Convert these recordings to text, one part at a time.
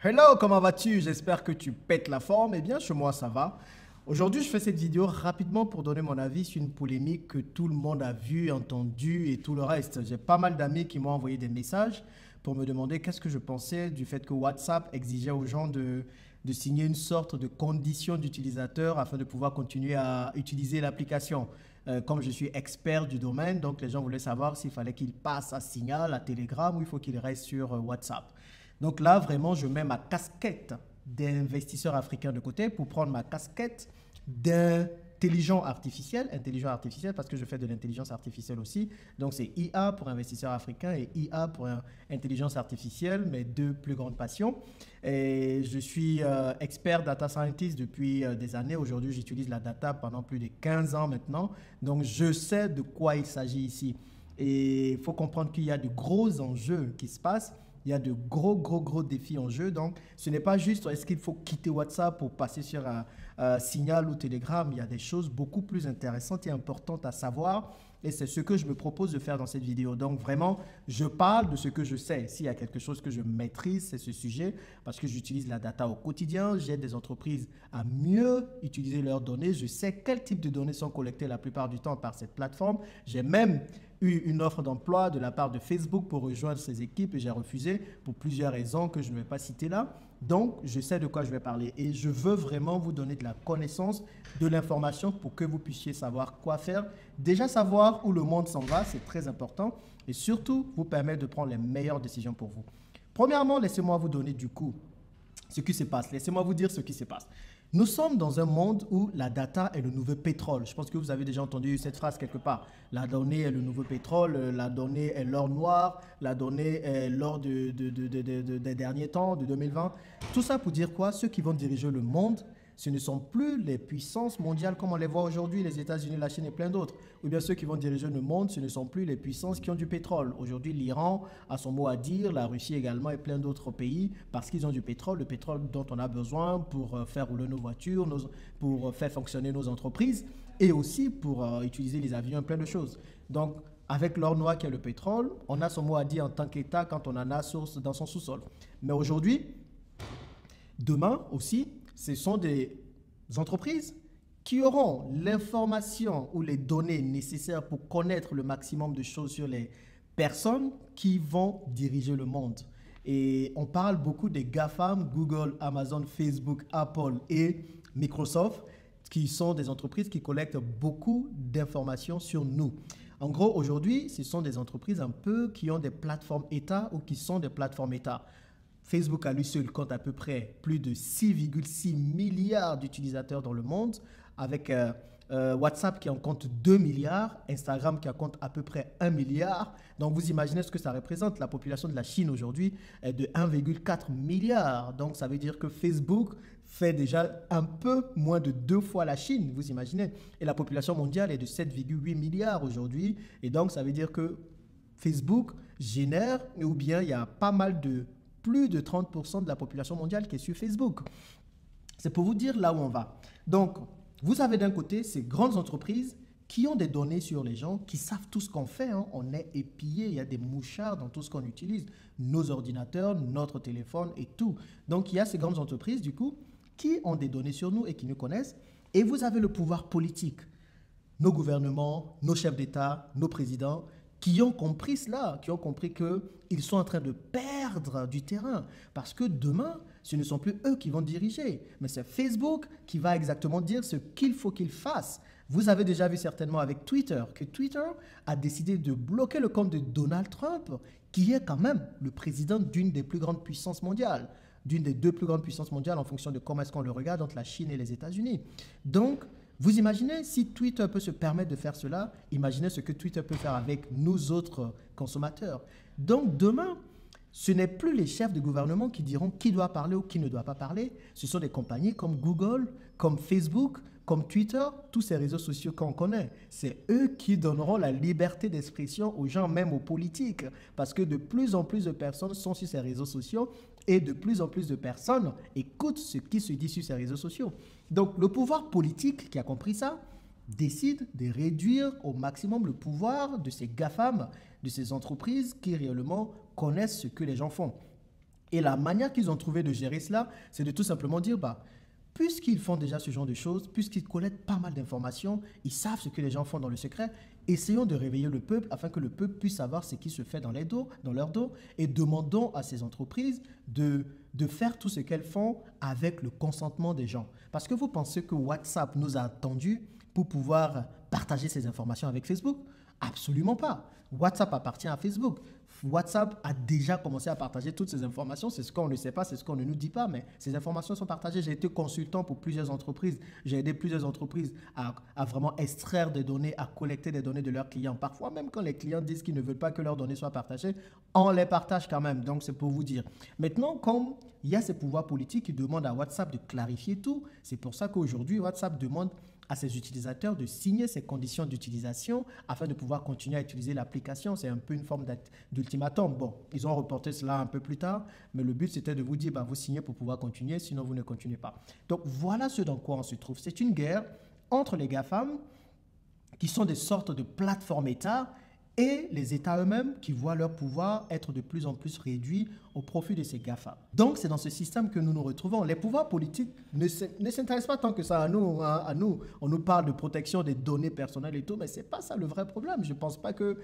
Hello, comment vas-tu? J'espère que tu pètes la forme. Eh bien, chez moi, ça va. Aujourd'hui, je fais cette vidéo rapidement pour donner mon avis sur une polémique que tout le monde a vue, entendue et tout le reste. J'ai pas mal d'amis qui m'ont envoyé des messages pour me demander qu'est-ce que je pensais du fait que WhatsApp exigeait aux gens de signer une sorte de condition d'utilisateur afin de pouvoir continuer à utiliser l'application. Comme je suis expert du domaine, donc les gens voulaient savoir s'il fallait qu'ils passent à Signal, à Telegram ou il faut qu'ils restent sur WhatsApp. Donc là, vraiment, je mets ma casquette d'investisseur africain de côté pour prendre ma casquette intelligent artificiel parce que je fais de l'intelligence artificielle aussi. Donc c'est IA pour investisseurs africains et IA pour intelligence artificielle, mes deux plus grandes passions. Et je suis expert data scientist depuis des années. Aujourd'hui, j'utilise la data pendant plus de 15 ans maintenant. Donc je sais de quoi il s'agit ici. Et il faut comprendre qu'il y a de gros enjeux qui se passent. Il y a de gros défis en jeu. Donc, ce n'est pas juste est-ce qu'il faut quitter WhatsApp pour passer sur un Signal ou Telegram. Il y a des choses beaucoup plus intéressantes et importantes à savoir. Et c'est ce que je me propose de faire dans cette vidéo. Donc, vraiment, je parle de ce que je sais. S'il y a quelque chose que je maîtrise, c'est ce sujet parce que j'utilise la data au quotidien. J'aide des entreprises à mieux utiliser leurs données. Je sais quel type de données sont collectées la plupart du temps par cette plateforme. J'ai même eu une offre d'emploi de la part de Facebook pour rejoindre ces équipes et j'ai refusé pour plusieurs raisons que je ne vais pas citer là. Donc, je sais de quoi je vais parler et je veux vraiment vous donner de la connaissance, de l'information pour que vous puissiez savoir quoi faire. Déjà savoir où le monde s'en va, c'est très important et surtout vous permettre de prendre les meilleures décisions pour vous. Premièrement, laissez-moi vous donner du coup ce qui se passe. Laissez-moi vous dire ce qui se passe. Nous sommes dans un monde où la data est le nouveau pétrole. Je pense que vous avez déjà entendu cette phrase quelque part. La donnée est le nouveau pétrole, la donnée est l'or noir, la donnée est l'or des derniers temps, de 2020. Tout ça pour dire quoi? Ceux qui vont diriger le monde, ce ne sont plus les puissances mondiales comme on les voit aujourd'hui, les États-Unis, la Chine et plein d'autres. Ou bien ceux qui vont diriger le monde, ce ne sont plus les puissances qui ont du pétrole. Aujourd'hui, l'Iran a son mot à dire, la Russie également et plein d'autres pays, parce qu'ils ont du pétrole, le pétrole dont on a besoin pour faire rouler nos voitures, pour faire fonctionner nos entreprises et aussi pour utiliser les avions, plein de choses. Donc, avec l'or noir qui est le pétrole, on a son mot à dire en tant qu'État quand on en a dans son sous-sol. Mais aujourd'hui, demain aussi, ce sont des entreprises qui auront l'information ou les données nécessaires pour connaître le maximum de choses sur les personnes qui vont diriger le monde. Et on parle beaucoup des GAFAM, Google, Amazon, Facebook, Apple et Microsoft, qui sont des entreprises qui collectent beaucoup d'informations sur nous. En gros, aujourd'hui, ce sont des entreprises un peu qui ont des plateformes État ou qui sont des plateformes État. Facebook à lui seul compte à peu près plus de 6,6 milliards d'utilisateurs dans le monde, avec WhatsApp qui en compte 2 milliards, Instagram qui en compte à peu près 1 milliard. Donc vous imaginez ce que ça représente. La population de la Chine aujourd'hui est de 1,4 milliard. Donc ça veut dire que Facebook fait déjà un peu moins de 2 fois la Chine, vous imaginez. Et la population mondiale est de 7,8 milliards aujourd'hui. Et donc ça veut dire que Facebook génère, ou bien il y a pas mal de plus de 30% de la population mondiale qui est sur Facebook. C'est pour vous dire là où on va. Donc, vous avez d'un côté ces grandes entreprises qui ont des données sur les gens, qui savent tout ce qu'on fait. Hein. On est épillé, il y a des mouchards dans tout ce qu'on utilise. Nos ordinateurs, notre téléphone et tout. Donc, il y a ces grandes entreprises, du coup, qui ont des données sur nous et qui nous connaissent. Et vous avez le pouvoir politique. Nos gouvernements, nos chefs d'État, nos présidents, qui ont compris cela, qui ont compris qu'ils sont en train de perdre du terrain. Parce que demain, ce ne sont plus eux qui vont diriger, mais c'est Facebook qui va exactement dire ce qu'il faut qu'ils fassent. Vous avez déjà vu certainement avec Twitter que Twitter a décidé de bloquer le compte de Donald Trump, qui est quand même le président d'une des plus grandes puissances mondiales, d'une des deux plus grandes puissances mondiales en fonction de comment est-ce qu'on le regarde entre la Chine et les États-Unis. Donc, vous imaginez si Twitter peut se permettre de faire cela, imaginez ce que Twitter peut faire avec nous autres consommateurs. Donc demain, ce n'est plus les chefs de gouvernement qui diront qui doit parler ou qui ne doit pas parler. Ce sont des compagnies comme Google, comme Facebook, comme Twitter, tous ces réseaux sociaux qu'on connaît. C'est eux qui donneront la liberté d'expression aux gens, même aux politiques. Parce que de plus en plus de personnes sont sur ces réseaux sociaux et de plus en plus de personnes écoutent ce qui se dit sur ces réseaux sociaux. Donc le pouvoir politique qui a compris ça décide de réduire au maximum le pouvoir de ces GAFAM, de ces entreprises qui réellement connaissent ce que les gens font. Et la manière qu'ils ont trouvé de gérer cela, c'est de tout simplement dire, bah, puisqu'ils font déjà ce genre de choses, puisqu'ils collectent pas mal d'informations, ils savent ce que les gens font dans le secret, essayons de réveiller le peuple afin que le peuple puisse savoir ce qui se fait dans leur dos, et demandons à ces entreprises de faire tout ce qu'elles font avec le consentement des gens. Parce que vous pensez que WhatsApp nous a attendus pour pouvoir partager ces informations avec Facebook? Absolument pas. WhatsApp appartient à Facebook. WhatsApp a déjà commencé à partager toutes ces informations. C'est ce qu'on ne sait pas, c'est ce qu'on ne nous dit pas, mais ces informations sont partagées. J'ai été consultant pour plusieurs entreprises. J'ai aidé plusieurs entreprises à vraiment extraire des données, à collecter des données de leurs clients. Parfois, même quand les clients disent qu'ils ne veulent pas que leurs données soient partagées, on les partage quand même. Donc, c'est pour vous dire. Maintenant, comme il y a ces pouvoirs politiques qui demandent à WhatsApp de clarifier tout, c'est pour ça qu'aujourd'hui, WhatsApp demande à ses utilisateurs de signer ces conditions d'utilisation afin de pouvoir continuer à utiliser l'application. C'est un peu une forme d'ultimatum. Bon, ils ont reporté cela un peu plus tard, mais le but c'était de vous dire, bah, vous signez pour pouvoir continuer, sinon vous ne continuez pas. Donc voilà ce dans quoi on se trouve. C'est une guerre entre les GAFAM, qui sont des sortes de plateformes États, et les États eux-mêmes qui voient leur pouvoir être de plus en plus réduit au profit de ces GAFA. Donc, c'est dans ce système que nous nous retrouvons. Les pouvoirs politiques ne s'intéressent pas tant que ça à nous, hein, à nous. On nous parle de protection des données personnelles et tout, mais ce n'est pas ça le vrai problème. Je ne pense pas que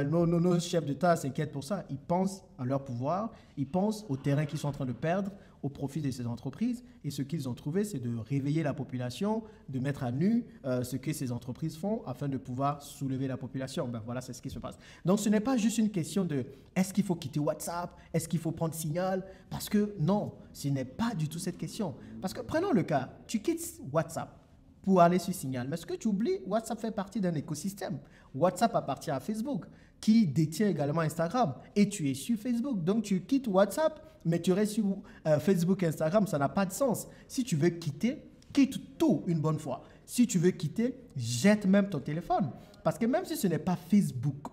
nos chefs d'État s'inquiètent pour ça. Ils pensent à leur pouvoir, ils pensent au terrain qu'ils sont en train de perdre au profit de ces entreprises. Et ce qu'ils ont trouvé, c'est de réveiller la population, de mettre à nu ce que ces entreprises font afin de pouvoir soulever la population. Ben voilà, c'est ce qui se passe. Donc, ce n'est pas juste une question de est-ce qu'il faut quitter WhatsApp, est-ce qu'il faut prendre Signal, parce que non, ce n'est pas du tout cette question. Parce que prenons le cas, tu quittes WhatsApp pour aller sur Signal. Mais ce que tu oublies, WhatsApp fait partie d'un écosystème. WhatsApp appartient à Facebook, qui détient également Instagram. Et tu es sur Facebook. Donc, tu quittes WhatsApp, mais tu restes sur Facebook et Instagram. Ça n'a pas de sens. Si tu veux quitter, quitte tout une bonne fois. Si tu veux quitter, jette même ton téléphone. Parce que même si ce n'est pas Facebook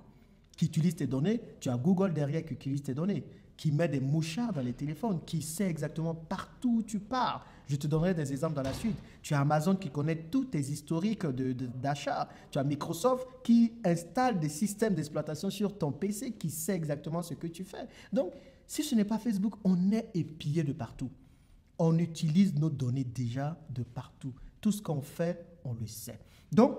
qui utilise tes données, tu as Google derrière qui utilise tes données, qui met des mouchards dans les téléphones, qui sait exactement partout où tu pars. Je te donnerai des exemples dans la suite. Tu as Amazon qui connaît tous tes historiques d'achat. Tu as Microsoft qui installe des systèmes d'exploitation sur ton PC, qui sait exactement ce que tu fais. Donc, si ce n'est pas Facebook, on est épié de partout. On utilise nos données déjà de partout. Tout ce qu'on fait, on le sait. Donc,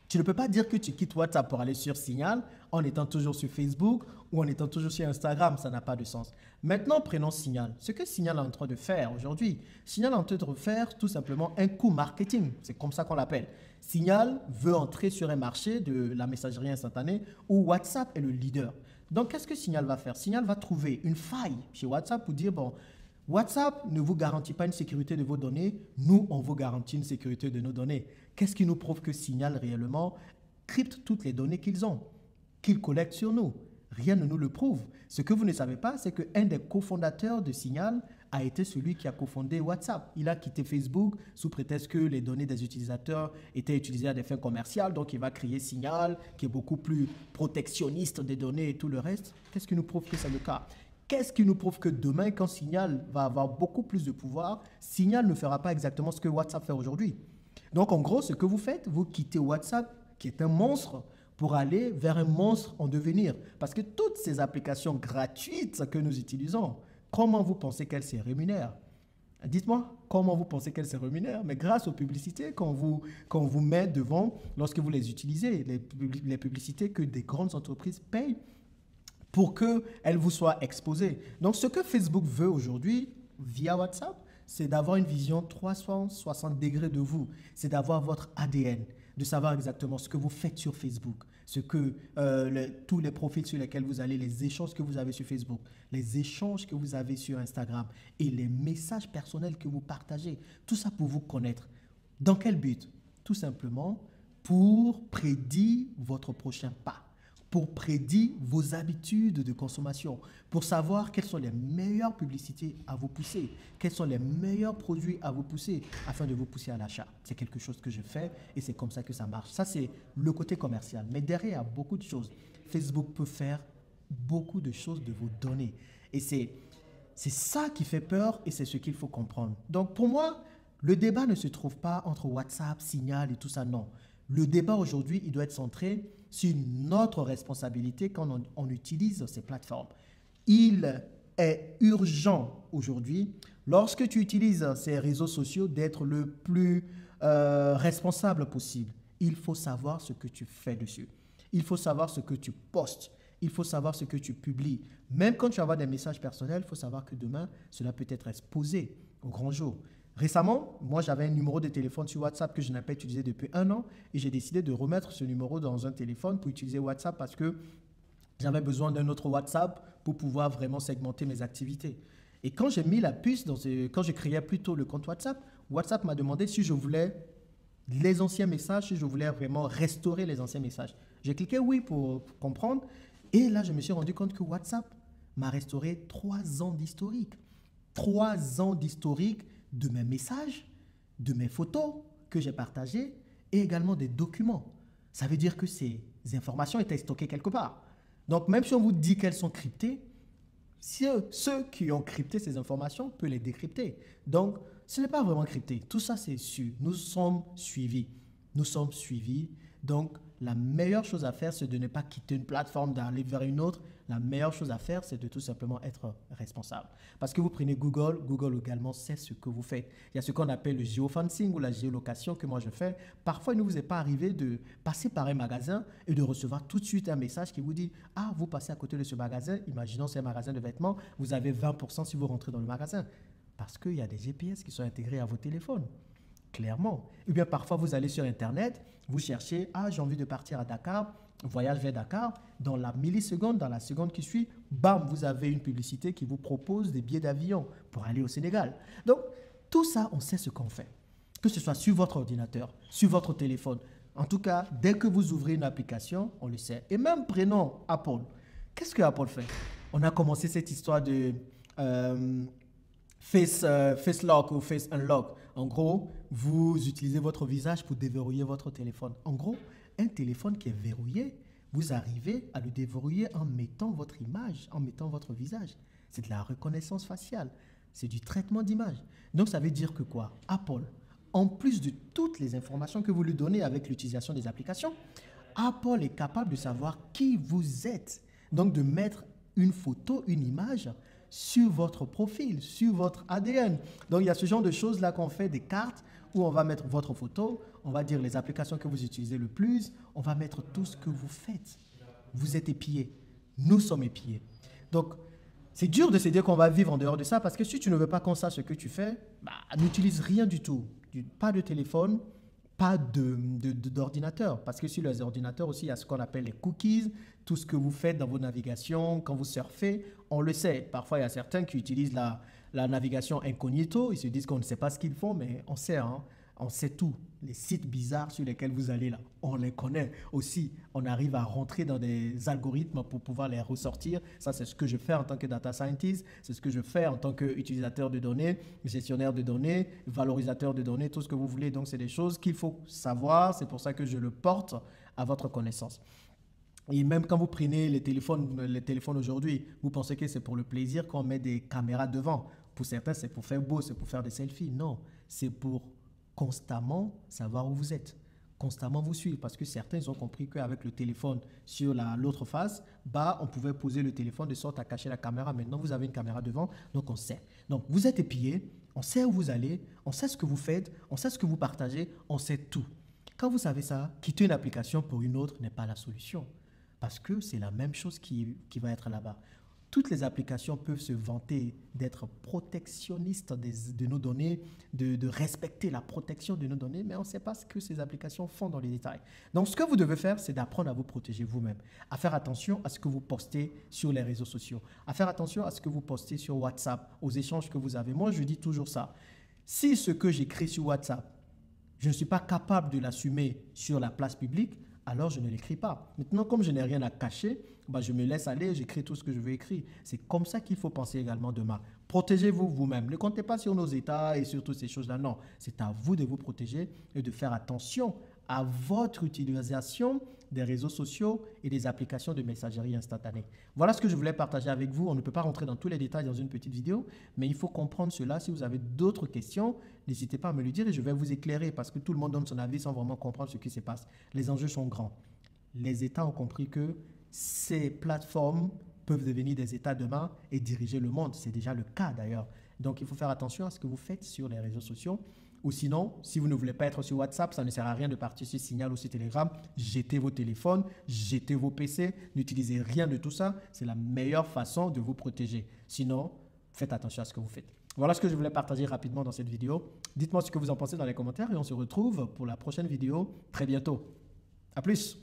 tu ne peux pas dire que tu quittes WhatsApp pour aller sur Signal en étant toujours sur Facebook ou en étant toujours sur Instagram. Ça n'a pas de sens. Maintenant, prenons Signal. Ce que Signal est en train de faire aujourd'hui, Signal est en train de faire tout simplement un coup marketing. C'est comme ça qu'on l'appelle. Signal veut entrer sur un marché de la messagerie instantanée où WhatsApp est le leader. Donc, qu'est-ce que Signal va faire? Signal va trouver une faille chez WhatsApp pour dire, bon, WhatsApp ne vous garantit pas une sécurité de vos données. Nous, on vous garantit une sécurité de nos données. Qu'est-ce qui nous prouve que Signal réellement crypte toutes les données qu'ils ont, qu'ils collectent sur nous? Rien ne nous le prouve. Ce que vous ne savez pas, c'est qu'un des cofondateurs de Signal a été celui qui a cofondé WhatsApp. Il a quitté Facebook sous prétexte que les données des utilisateurs étaient utilisées à des fins commerciales. Donc, il va créer Signal, qui est beaucoup plus protectionniste des données et tout le reste. Qu'est-ce qui nous prouve que c'est le cas? Qu'est-ce qui nous prouve que demain, quand Signal va avoir beaucoup plus de pouvoir, Signal ne fera pas exactement ce que WhatsApp fait aujourd'hui? Donc, en gros, ce que vous faites, vous quittez WhatsApp, qui est un monstre, pour aller vers un monstre en devenir. Parce que toutes ces applications gratuites que nous utilisons, comment vous pensez qu'elles se rémunèrent? Dites-moi, comment vous pensez qu'elles se rémunèrent? Mais grâce aux publicités qu'on vous met devant lorsque vous les utilisez, les publicités que des grandes entreprises payent pour qu'elles vous soient exposées. Donc, ce que Facebook veut aujourd'hui, via WhatsApp, c'est d'avoir une vision 360 degrés de vous. C'est d'avoir votre ADN, de savoir exactement ce que vous faites sur Facebook, tous les profils sur lesquels vous allez, les échanges que vous avez sur Facebook, les échanges que vous avez sur Instagram et les messages personnels que vous partagez. Tout ça pour vous connaître. Dans quel but? Tout simplement pour prédire votre prochain pas, pour prédire vos habitudes de consommation, pour savoir quelles sont les meilleures publicités à vous pousser, quels sont les meilleurs produits à vous pousser afin de vous pousser à l'achat. C'est quelque chose que je fais et c'est comme ça que ça marche. Ça, c'est le côté commercial. Mais derrière, il y a beaucoup de choses. Facebook peut faire beaucoup de choses de vos données. Et c'est ça qui fait peur et c'est ce qu'il faut comprendre. Donc, pour moi, le débat ne se trouve pas entre WhatsApp, Signal et tout ça, non. Le débat aujourd'hui, il doit être centré sur notre responsabilité quand on utilise ces plateformes. Il est urgent aujourd'hui, lorsque tu utilises ces réseaux sociaux, d'être le plus responsable possible. Il faut savoir ce que tu fais dessus. Il faut savoir ce que tu postes. Il faut savoir ce que tu publies. Même quand tu envoies des messages personnels, il faut savoir que demain, cela peut être exposé au grand jour. Récemment, moi, j'avais un numéro de téléphone sur WhatsApp que je n'ai pas utilisé depuis 1 an et j'ai décidé de remettre ce numéro dans un téléphone pour utiliser WhatsApp parce que j'avais besoin d'un autre WhatsApp pour pouvoir vraiment segmenter mes activités. Et quand j'ai mis la puce, quand je créais plutôt le compte WhatsApp, WhatsApp m'a demandé si je voulais les anciens messages, si je voulais vraiment restaurer les anciens messages. J'ai cliqué oui pour comprendre. Et là, je me suis rendu compte que WhatsApp m'a restauré 3 ans d'historique. 3 ans d'historique de mes messages, de mes photos que j'ai partagées et également des documents. Ça veut dire que ces informations étaient stockées quelque part. Donc, même si on vous dit qu'elles sont cryptées, ceux qui ont crypté ces informations peuvent les décrypter. Donc, ce n'est pas vraiment crypté. Tout ça, c'est su. Nous sommes suivis. Nous sommes suivis. Donc, la meilleure chose à faire, c'est de ne pas quitter une plateforme, d'aller vers une autre. La meilleure chose à faire, c'est de tout simplement être responsable. Parce que vous prenez Google, Google également sait ce que vous faites. Il y a ce qu'on appelle le géofencing ou la géolocation que moi je fais. Parfois, il ne vous est pas arrivé de passer par un magasin et de recevoir tout de suite un message qui vous dit « Ah, vous passez à côté de ce magasin, imaginons c'est un magasin de vêtements, vous avez 20% si vous rentrez dans le magasin. » Parce qu'il y a des GPS qui sont intégrés à vos téléphones. Clairement. Ou bien parfois, vous allez sur Internet, vous cherchez, ah, j'ai envie de partir à Dakar, voyage vers Dakar. Dans la milliseconde, dans la seconde qui suit, bam, vous avez une publicité qui vous propose des billets d'avion pour aller au Sénégal. Donc, tout ça, on sait ce qu'on fait. Que ce soit sur votre ordinateur, sur votre téléphone. En tout cas, dès que vous ouvrez une application, on le sait. Et même prenons Apple. Qu'est-ce que Apple fait? On a commencé cette histoire de face lock ou face unlock. En gros, vous utilisez votre visage pour déverrouiller votre téléphone. En gros, un téléphone qui est verrouillé, vous arrivez à le déverrouiller en mettant votre image, en mettant votre visage. C'est de la reconnaissance faciale. C'est du traitement d'image. Donc, ça veut dire que quoi? Apple, en plus de toutes les informations que vous lui donnez avec l'utilisation des applications, Apple est capable de savoir qui vous êtes. Donc, de mettre une photo, une image sur votre profil, sur votre ADN. Donc, il y a ce genre de choses-là qu'on fait, des cartes où on va mettre votre photo, on va dire les applications que vous utilisez le plus, on va mettre tout ce que vous faites. Vous êtes épiés. Nous sommes épiés. Donc, c'est dur de se dire qu'on va vivre en dehors de ça parce que si tu ne veux pas qu'on sache ce que tu fais, n'utilise rien du tout. Pas de téléphone, pas d'ordinateur. Parce que sur les ordinateurs aussi, il y a ce qu'on appelle les cookies. Tout ce que vous faites dans vos navigations, quand vous surfez, on le sait. Parfois, il y a certains qui utilisent la navigation incognito. Ils se disent qu'on ne sait pas ce qu'ils font, mais on sait, hein. On sait tout. Les sites bizarres sur lesquels vous allez là, on les connaît aussi. On arrive à rentrer dans des algorithmes pour pouvoir les ressortir. Ça, c'est ce que je fais en tant que data scientist. C'est ce que je fais en tant qu'utilisateur de données, gestionnaire de données, valorisateur de données, tout ce que vous voulez. Donc, c'est des choses qu'il faut savoir. C'est pour ça que je le porte à votre connaissance. Et même quand vous prenez les téléphones aujourd'hui, vous pensez que c'est pour le plaisir qu'on met des caméras devant. Pour certains, c'est pour faire beau, c'est pour faire des selfies. Non, c'est pour constamment savoir où vous êtes, constamment vous suivre, parce que certains ils ont compris qu'avec le téléphone sur l'autre face, on pouvait poser le téléphone de sorte à cacher la caméra. Maintenant, vous avez une caméra devant, donc on sait. Donc, vous êtes épié, on sait où vous allez, on sait ce que vous faites, on sait ce que vous partagez, on sait tout. Quand vous savez ça, quitter une application pour une autre n'est pas la solution, parce que c'est la même chose qui va être là-bas. Toutes les applications peuvent se vanter d'être protectionnistes de nos données, de respecter la protection de nos données, mais on ne sait pas ce que ces applications font dans les détails. Donc, ce que vous devez faire, c'est d'apprendre à vous protéger vous-même, à faire attention à ce que vous postez sur les réseaux sociaux, à faire attention à ce que vous postez sur WhatsApp, aux échanges que vous avez. Moi, je dis toujours ça. Si ce que j'écris sur WhatsApp, je ne suis pas capable de l'assumer sur la place publique, alors je ne l'écris pas. Maintenant, comme je n'ai rien à cacher, je me laisse aller, j'écris tout ce que je veux écrire. C'est comme ça qu'il faut penser également demain. Protégez-vous vous-même. Ne comptez pas sur nos États et sur toutes ces choses-là. Non, c'est à vous de vous protéger et de faire attention à votre utilisation des réseaux sociaux et des applications de messagerie instantanée. Voilà ce que je voulais partager avec vous. On ne peut pas rentrer dans tous les détails dans une petite vidéo, mais il faut comprendre cela. Si vous avez d'autres questions, n'hésitez pas à me le dire et je vais vous éclairer parce que tout le monde donne son avis sans vraiment comprendre ce qui se passe. Les enjeux sont grands. Les États ont compris que ces plateformes peuvent devenir des États demain et diriger le monde. C'est déjà le cas d'ailleurs. Donc, il faut faire attention à ce que vous faites sur les réseaux sociaux. Ou sinon, si vous ne voulez pas être sur WhatsApp, ça ne sert à rien de partir sur Signal ou sur Telegram. Jetez vos téléphones, jetez vos PC, n'utilisez rien de tout ça. C'est la meilleure façon de vous protéger. Sinon, faites attention à ce que vous faites. Voilà ce que je voulais partager rapidement dans cette vidéo. Dites-moi ce que vous en pensez dans les commentaires et on se retrouve pour la prochaine vidéo très bientôt. À plus!